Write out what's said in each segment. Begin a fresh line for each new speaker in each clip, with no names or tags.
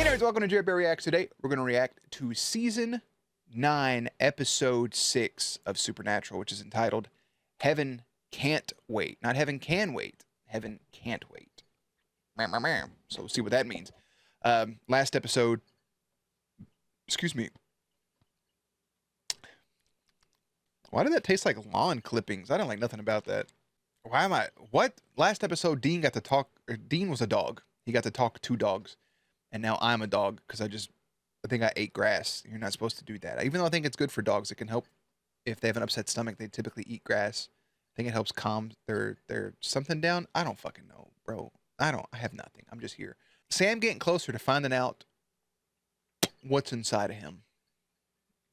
Hey nerds, welcome to JerBear Reacts. Today we're going to react to Season 9, Episode 6 of Supernatural, which is entitled Heaven Can't Wait. Not Heaven Can Wait. Heaven Can't Wait. So we'll see what that means. Last episode... Excuse me. Why did that taste like lawn clippings? I don't like nothing about that. Why am I... What? Last episode, Dean got to talk... Dean was a dog. He got to talk to dogs. And now I'm a dog because I think I ate grass. You're not supposed to do that. Even though I think it's good for dogs, it can help if they have an upset stomach. They typically eat grass. I think it helps calm their something down. I don't fucking know, bro. I have nothing. I'm just here. Sam getting closer to finding out what's inside of him.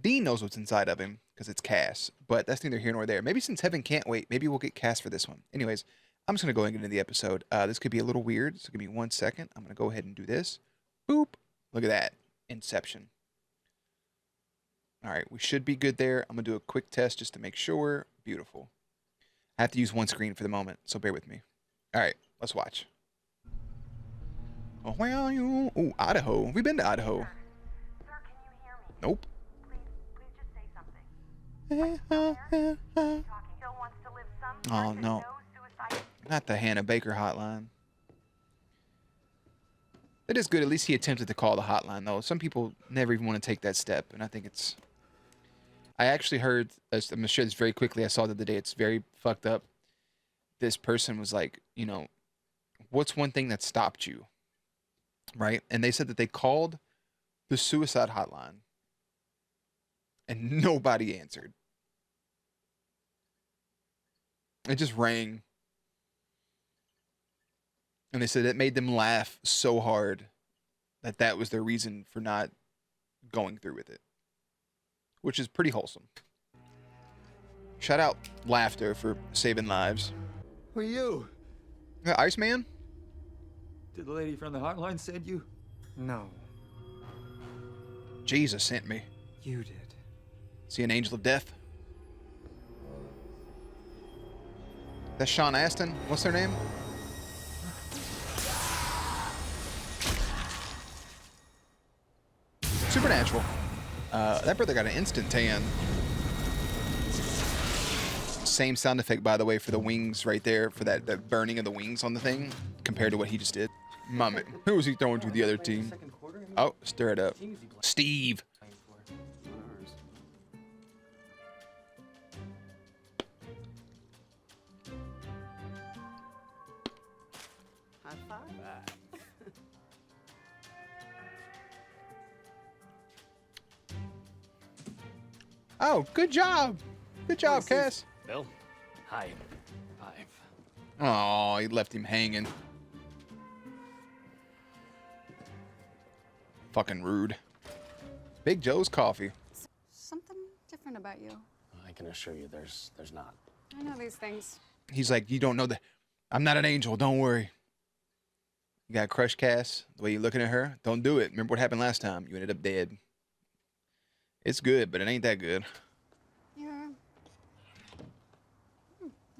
Dean knows what's inside of him because it's Cass, but that's neither here nor there. Maybe since Heaven can't wait, maybe we'll get Cass for this one. Anyways, I'm just going to go and get into the episode. This could be a little weird, so give me 1 second. I'm going to go ahead and do this. Boop. Look at that. Inception. All right, we should be good there. I'm going to do a quick test just to make sure. Beautiful. I have to use one screen for the moment, so bear with me. All right, let's watch. Oh, where are you? Oh, Idaho. Have we been to Idaho?
Sir, can you hear me?
Nope.
Please just say something. Talking. Still wants to live some
Oh,
person,
no.
suicide.
Not the Hannah Baker hotline. It is good. At least he attempted to call the hotline, though. Some people never even want to take that step, and I think it's... I actually heard... I'm going to share this very quickly. I saw it the other day. It's very fucked up. This person was like, you know, what's one thing that stopped you? Right? And they said that they called the suicide hotline, and nobody answered. It just rang. And they said it made them laugh so hard that that was their reason for not going through with it. Which is pretty wholesome. Shout out Laughter for saving lives.
Who are you?
Iceman?
Did the lady from the hotline send you?
No,
Jesus sent me.
you did.
Is he an angel of death? That's Sean Astin. What's their name? Supernatural. That brother got an instant tan. Same sound effect, by the way, for the wings right there, for that burning of the wings on the thing, compared to what he just did. Mama, who was he throwing to the other team? Oh, stir it up. Steve.
High five.
Oh, good job. Good job, Cass.
Bill, hi. Five.
Oh, he left him hanging. Fucking rude. Big Joe's coffee.
Something different about you.
I can assure you there's not.
I know these things.
He's like, you don't know that. I'm not an angel. Don't worry. You got crushed, Cass. The way you're looking at her. Don't do it. Remember what happened last time? You ended up dead. It's good, but it ain't that good.
You're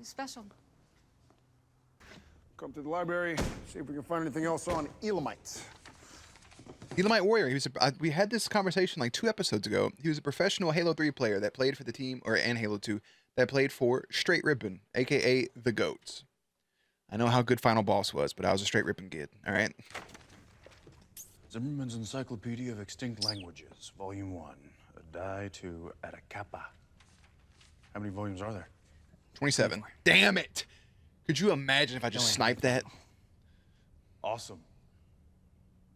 special.
Come to the library, see if we can find anything else on Elamites.
Elamite Warrior. He was. We had this conversation like 2 episodes ago. He was a professional Halo 3 player that played for the team, and Halo 2, that played for Straight Rippin', a.k.a. the Goats. I know how good Final Boss was, but I was a Straight Rippin' kid. All right?
Zimmerman's Encyclopedia of Extinct Languages, Volume 1, A Die to Atacapa. How many volumes are there?
27. Damn it! Could you imagine if I just sniped that?
Awesome.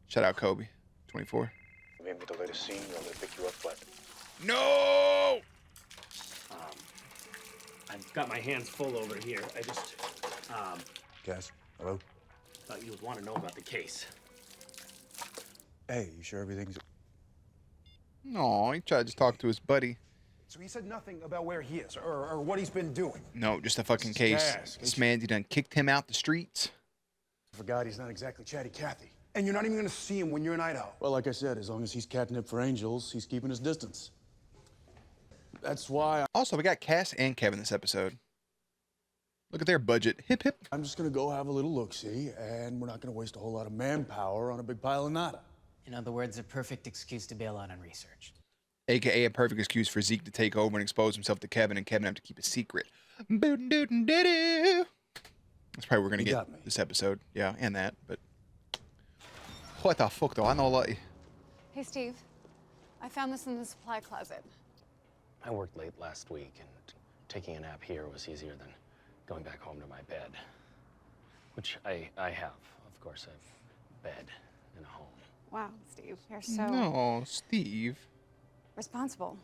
Shout out Kobe. 24.
Maybe the latest scene, or they pick you up flat.
No!
I've got my hands full over here. I just,
Cass, hello?
thought you would want to know about the case.
Hey, you sure everything's...
No, he tried to talk to his buddy.
So he said nothing about where he is or what he's been doing.
No, just a fucking case.
Cass,
This man, he done kicked him out the streets.
I forgot he's not exactly chatty Cathy. And you're not even gonna see him when you're in Idaho.
Well, like I said, as long as he's catnip for angels, he's keeping his distance. That's why
Also, we got Cass and Kevin this episode. Look at their budget. Hip, hip.
I'm just gonna go have a little look-see, and we're not gonna waste a whole lot of manpower on a big pile of nada.
In other words, a perfect excuse to bail out on research.
AKA a perfect excuse for Zeke to take over and expose himself to Kevin, and Kevin have to keep a secret. Boo-doo-doo-doo-doo. That's probably what we're gonna
You
get
got me.
this episode. Yeah, and that, but what the fuck though? I know like
Hey, Steve. I found this in the supply closet.
I worked late last week, and taking a nap here was easier than going back home to my bed. Which I have. Of course, I have a bed and a home.
Wow, Steve, you're so
no, Steve.
responsible.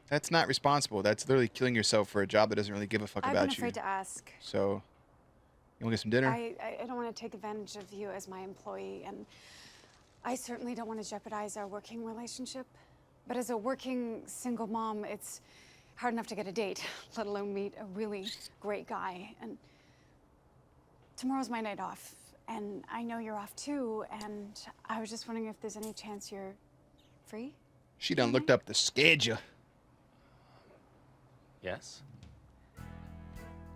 That's not responsible. That's literally killing yourself for a job that doesn't really give a fuck
I've
about
been afraid
you.
to ask.
So, you want to get some dinner?
I don't want to take advantage of you as my employee, and I certainly don't want to jeopardize our working relationship. But as a working single mom, it's hard enough to get a date, let alone meet a really great guy. And tomorrow's my night off, and I know you're off too, and I was just wondering if there's any chance you're free?
She done looked up the schedule.
Yes?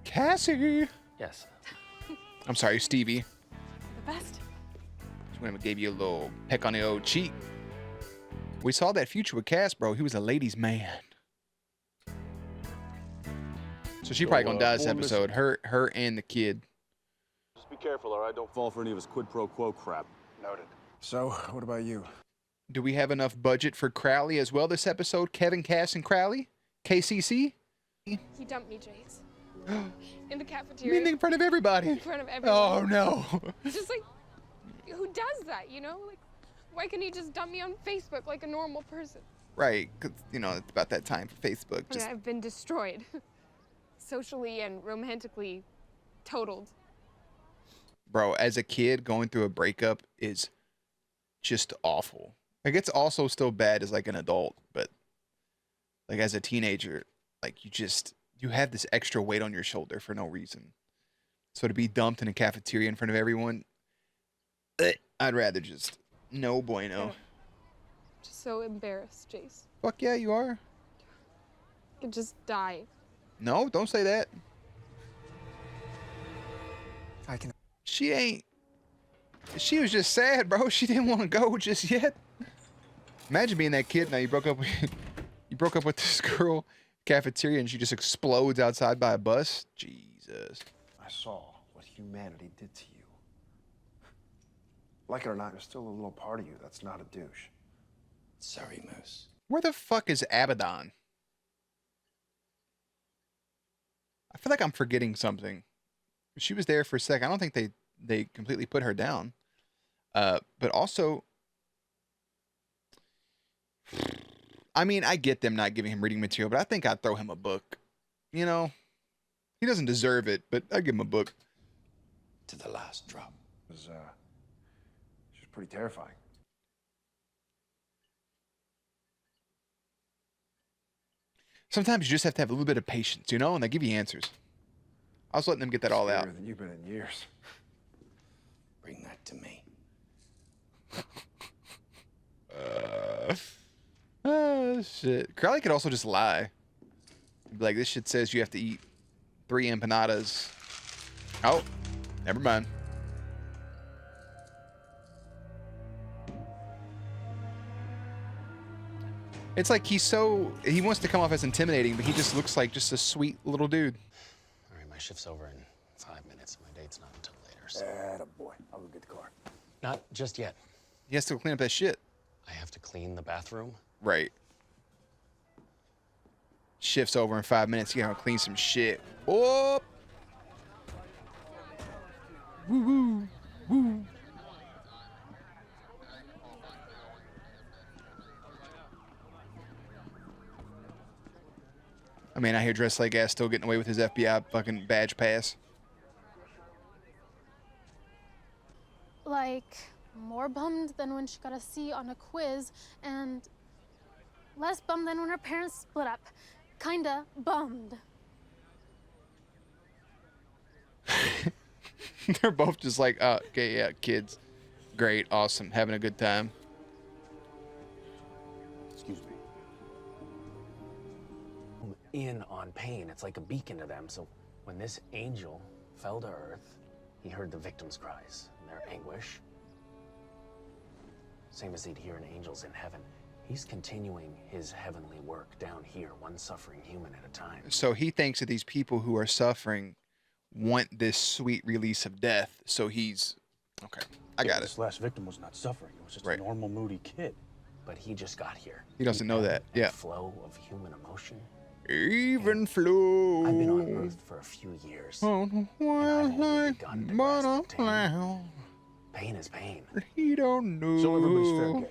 Cassie.
Yes.
I'm sorry, Stevie.
The best.
Just went and gave you a little peck on the old cheek. We saw that future with Cass, bro. He was a ladies' man. So she probably gonna die this episode. Her and the kid.
Just be careful, all right? Don't fall for any of his quid pro quo crap.
Noted. So, what about you?
Do we have enough budget for Crowley as well this episode? Kevin, Cass, and Crowley? KCC?
He dumped me, Jace. In the
I
cafeteria.
mean, in front of everybody.
In front of everyone.
Oh, no.
It's just like, who does that, you know? Like, why couldn't he just dump me on Facebook like a normal person?
Right, because, you know, it's about that time for Facebook.
I mean, I've been destroyed. Socially and romantically totaled.
Bro, as a kid, going through a breakup is just awful. Like, it's also still bad as, like, an adult, but, like, as a teenager, like, you have this extra weight on your shoulder for no reason. So to be dumped in a cafeteria in front of everyone, I'd rather just, no bueno.
Just so embarrassed, Jace.
Fuck yeah, you are.
I could just die.
No, don't say that.
I can.
She was just sad, bro. She didn't want to go just yet. Imagine being that kid now. You broke up with this girl, cafeteria, and she just explodes outside by a bus. Jesus.
I saw what humanity did to you. Like it or not, there's still a little part of you that's not a douche.
Sorry, Moose.
Where the fuck is Abaddon? I feel like I'm forgetting something. She was there for a second. I don't think they completely put her down. But also, I mean, I get them not giving him reading material, but I think I'd throw him a book. You know, he doesn't deserve it, but I'd give him a book.
To the last drop.
It was pretty terrifying.
Sometimes you just have to have a little bit of patience, you know, and they give you answers. I was letting them get that all out.
Scarier than you've been in years.
Bring that to me.
Shit. Crowley could also just lie. Be like, this shit says you have to eat 3 empanadas. Oh, never mind. It's like he wants to come off as intimidating, but he just looks like just a sweet little dude.
All right, my shift's over in 5 minutes. My date's not until later, so...
Attaboy. I'll go get the car.
Not just yet.
He has to clean up that shit.
I have to clean the bathroom.
Right. Shift's over in 5 minutes. You gotta clean some shit. Oh! Woo woo. Woo. I mean, I hear dressed like ass still getting away with his FBI fucking badge pass.
Like, more bummed than when she got a C on a quiz, and less bummed than when her parents split up. Kinda bummed.
They're both just like, okay, yeah, kids. Great, awesome, having a good time.
Excuse me.
In on pain. It's like a beacon to them. So when this angel fell to earth, he heard the victims' cries and their anguish. same as he'd hear in angels in heaven. He's continuing his heavenly work down here, one suffering human at a time.
So he thinks that these people who are suffering want this sweet release of death. So he's okay. I got it.
This last victim was not suffering. It was just
Right.
a normal, moody kid.
But he just got here.
He doesn't know that. Yeah.
Flow of human emotion.
Even flow.
I've been on Earth for a few years.
On a
only begun to grasp the pain.
cloud.
Pain is pain.
He don't know.
So everybody's fair game.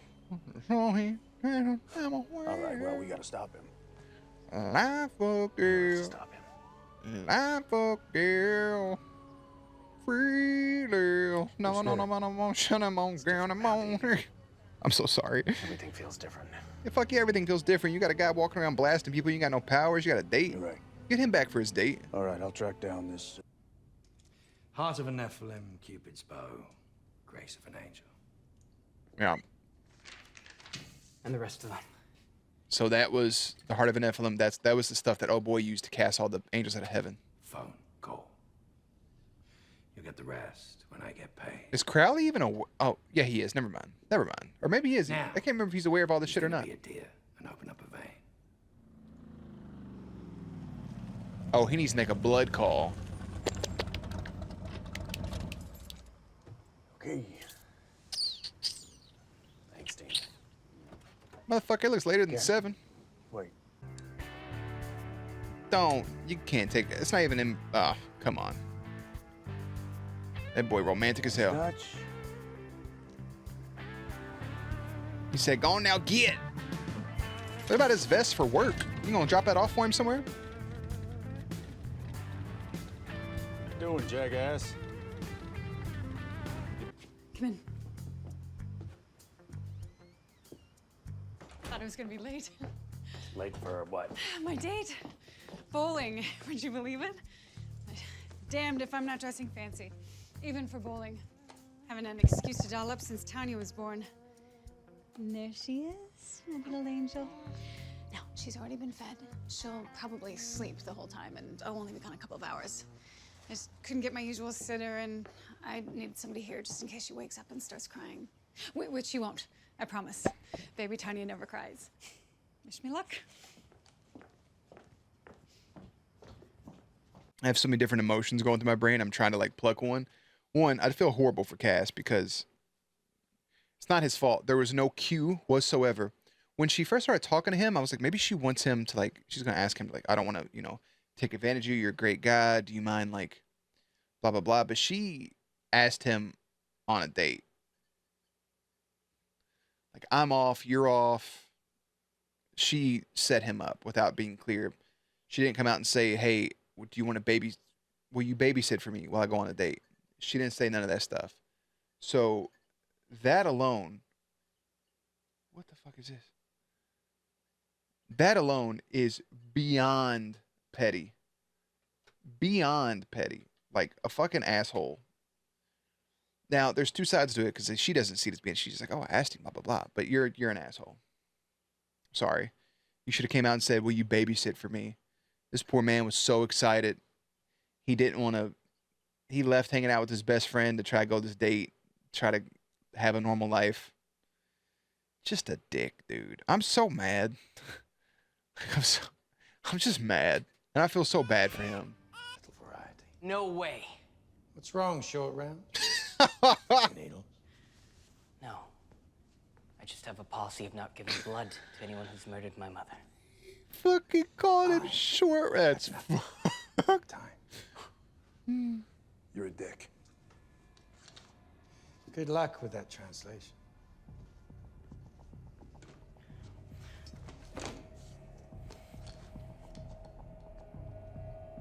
So he, I'm
All right, well, we gotta stop him.
Life a girl.
Stop him.
Life a girl. Freely. No,
Who's
no,
there?
no, no, no, shut him on, girl, I'm on. I'm so sorry.
Everything feels different.
Yeah, fuck yeah, everything feels different. You got a guy walking around blasting people. You got no powers. You got a date.
You're right.
Get him back for his date.
All right, I'll track down this.
Heart of a Nephilim, Cupid's bow, grace of an angel.
Yeah.
And the rest of them.
So that was the heart of an Nephilim. That was the stuff that old boy used to cast all the angels out of heaven.
Phone call. You get the rest when I get paid.
Is Crowley even aware? Oh, yeah, he is. Never mind. Never mind. Or maybe he is.
Now,
I can't remember if he's aware of all this shit or not.
Be a deer and open up a vein.
Oh, he needs to make a blood call.
Okay.
Thanks, Dean.
Motherfucker, it looks later than 7.
Wait.
Don't. You can't take it. It's not even in. Ah, come on. That boy romantic as hell.
Dutch.
He said, go on now, get. What about his vest for work? You gonna drop that off for him somewhere?
Doing, jackass?
Come in. Thought I was gonna be late.
Late for what?
My date. Bowling. Would you believe it? Damned if I'm not dressing fancy. Even for bowling. Haven't had an excuse to doll up since Tanya was born. And there she is, my little angel. Now, she's already been fed. She'll probably sleep the whole time, and I'll only be gone a couple of hours. I just couldn't get my usual sitter, and I need somebody here just in case she wakes up and starts crying. Which she won't, I promise. Baby Tanya never cries. Wish me luck.
I have so many different emotions going through my brain. I'm trying to like pluck one. One, I feel horrible for Cass because it's not his fault. There was no cue whatsoever. When she first started talking to him, I was like, maybe she wants him to like, she's going to ask him like, I don't want to, take advantage of you. You're a great guy. Do you mind like blah, blah, blah. But she asked him on a date. Like, I'm off, you're off. She set him up without being clear. She didn't come out and say, hey, do you want to will you babysit for me while I go on a date? She didn't say none of that stuff. So that alone, what the fuck is this? That alone is beyond petty. Beyond petty. Like a fucking asshole. Now, there's two sides to it because she doesn't see it as being, she's just like, oh, I asked him, blah, blah, blah. But you're an asshole. Sorry. You should have came out and said, will you babysit for me? This poor man was so excited. He didn't want to, he left hanging out with his best friend to try to go this date, try to have a normal life. Just a dick, dude. I'm so mad. I'm just mad. And I feel so bad for him.
No way.
What's wrong, short round?
Needle? No. I just have a policy of not giving blood to anyone who's murdered my mother.
Fucking call him short. That's
Time. You're a dick.
Good luck with that translation.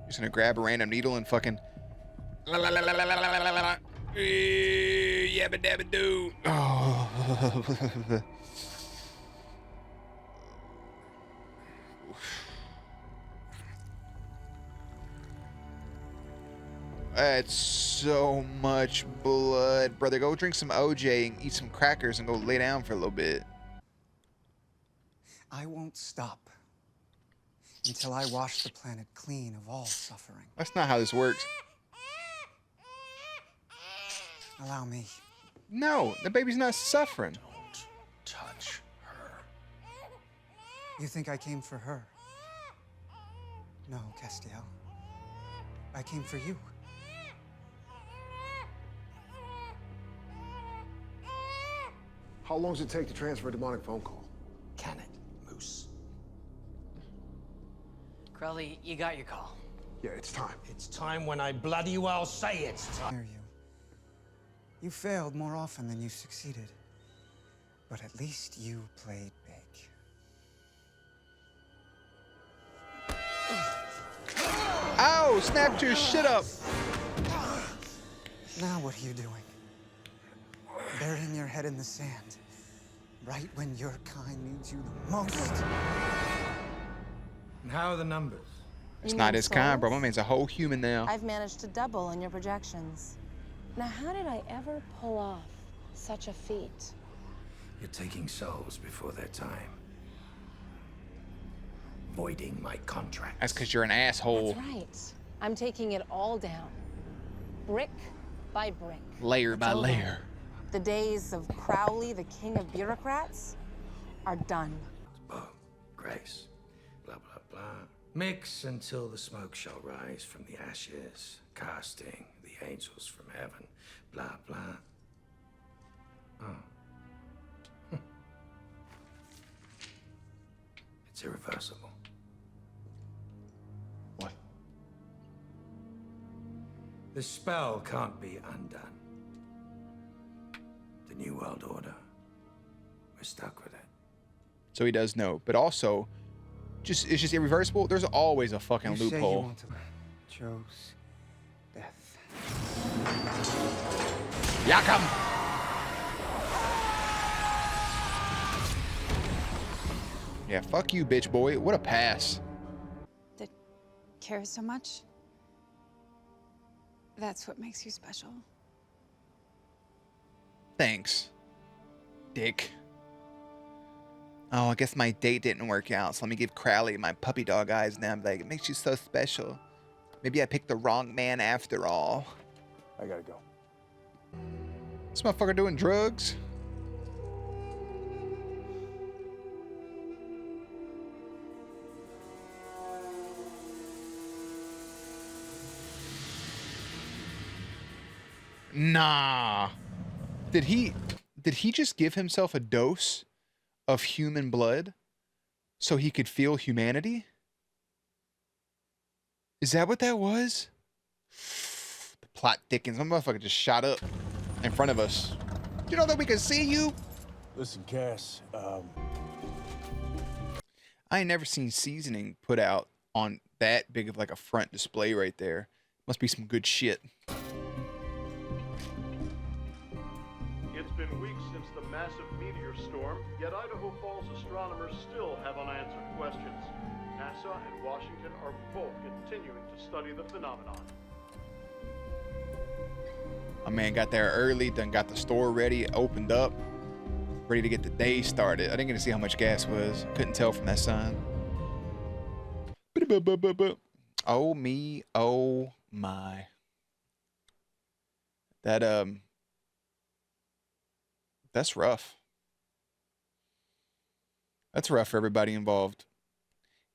Just gonna grab a random needle and fucking yabba dabba doo. Oh. That's so much blood, brother. Go drink some OJ and eat some crackers and go lay down for a little bit.
I won't stop until I wash the planet clean of all suffering.
That's not how this works.
Allow me.
No, the baby's not suffering.
You think I came for her? No, Castiel. I came for you.
How long does it take to transfer a demonic phone call?
Can it, Moose?
Crowley, you got your call.
Yeah, it's time.
It's time when I bloody well say it's time.
Hear you. You failed more often than you succeeded. But at least you played big.
Ow! Snapped your shit up.
Now what are you doing? Burying your head in the sand. Right when your kind needs you the most.
And how are the numbers?
It's not his kind, bro. My man's a whole human now.
I've managed to double in your projections. Now, how did I ever pull off such a feat?
You're taking souls before their time. Voiding my contract.
That's because you're an asshole.
That's right. I'm taking it all down. Brick by brick.
Layer by
It's over.
layer.
The days of Crowley, the king of bureaucrats, are done.
Bo, Grace, blah, blah, blah. Mix until the smoke shall rise from the ashes, casting the angels from heaven, blah, blah. Oh. It's irreversible.
What?
The spell can't be undone. The New World Order. We're stuck with it.
So he does know, but also, it's just irreversible. There's always a fucking
You say you
loophole.
want to chose death.
Yakam. Yeah, fuck you, bitch boy. What a pass.
That cares so much. That's what makes you special.
Thanks, dick. Oh, I guess my date didn't work out, so let me give Crowley my puppy dog eyes now. I'm like, it makes you so special. Maybe I picked the wrong man after all.
I gotta go.
This motherfucker doing drugs? Nah. Did he just give himself a dose of human blood so he could feel humanity? Is that what that was? The plot thickens. My motherfucker just shot up in front of us. You know that we can see you?
Listen, Cass,
I ain't never seen seasoning put out on that big of like a front display right there. Must be some good shit.
It's been weeks since the massive meteor storm, yet Idaho Falls astronomers still have unanswered questions. NASA and Washington are both continuing to study the phenomenon.
My man got there early, done got the store ready, opened up, ready to get the day started. I didn't get to see how much gas was. Couldn't tell from that sign. Oh me, oh my. That's rough. That's rough for everybody involved.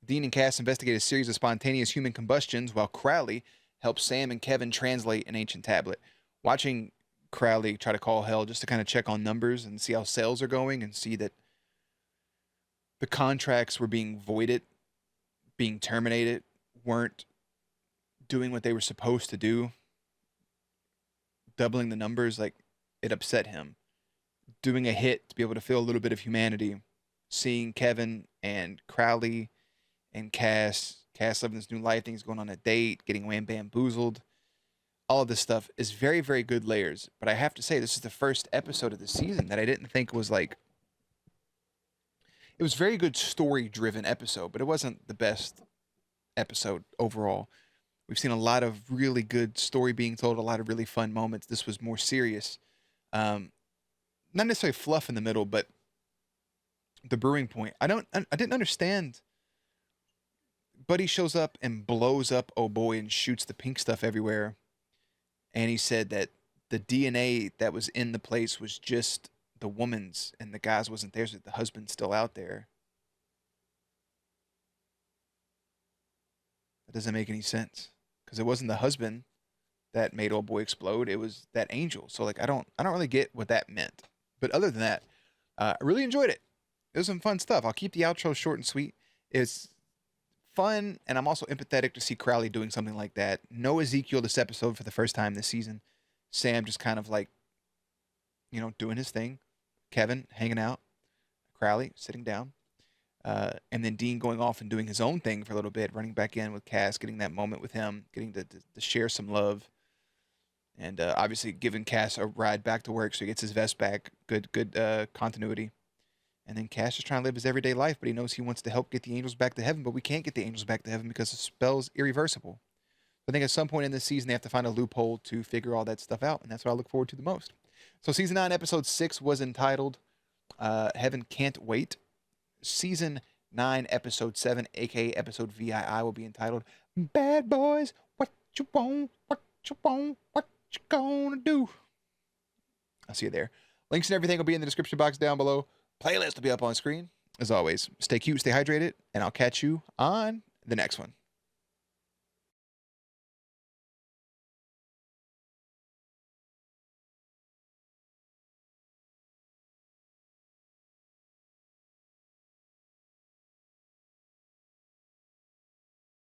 Dean and Cass investigate a series of spontaneous human combustions while Crowley helps Sam and Kevin translate an ancient tablet. Watching Crowley try to call hell just to kind of check on numbers and see how sales are going and see that the contracts were being voided, being terminated, weren't doing what they were supposed to do, doubling the numbers, like, it upset him. Doing a hit to be able to feel a little bit of humanity, seeing Kevin and Crowley and Cass living this new life, things going on a date, getting wham bamboozled. All of this stuff is very, very good layers. But I have to say, this is the first episode of the season that I didn't think was like... It was a very good story-driven episode, but it wasn't the best episode overall. We've seen a lot of really good story being told, a lot of really fun moments. This was more serious. Not necessarily fluff in the middle, but the brewing point. I didn't understand. Buddy shows up and blows up Oh Boy and shoots the pink stuff everywhere. And he said that the DNA that was in the place was just the woman's and the guy's wasn't there, so the husband's still out there. That doesn't make any sense because it wasn't the husband that made old boy explode. It was that angel. So like I don't really get what that meant. But other than that, I really enjoyed it. It was some fun stuff. I'll keep the outro short and sweet. It's fun, and I'm also empathetic to see Crowley doing something like that. No Ezekiel this episode for the first time this season. Sam just kind of like, doing his thing. Kevin hanging out. Crowley sitting down. And then Dean going off and doing his own thing for a little bit, running back in with Cass, getting that moment with him, getting to share some love. And obviously giving Cass a ride back to work so he gets his vest back. Good continuity. And then Cass is trying to live his everyday life, but he knows he wants to help get the angels back to heaven, but we can't get the angels back to heaven because the spell's irreversible. I think at some point in this season, they have to find a loophole to figure all that stuff out, and that's what I look forward to the most. So Season 9, Episode 6 was entitled Heaven Can't Wait. Season 9, Episode 7, a.k.a. Episode VII, will be entitled Bad Boys, What You Want, What You Want, What You Gonna Do. I'll see you there. Links and everything will be in the description box down below. Playlist will be up on screen. As always, stay cute, stay hydrated, and I'll catch you on the next one.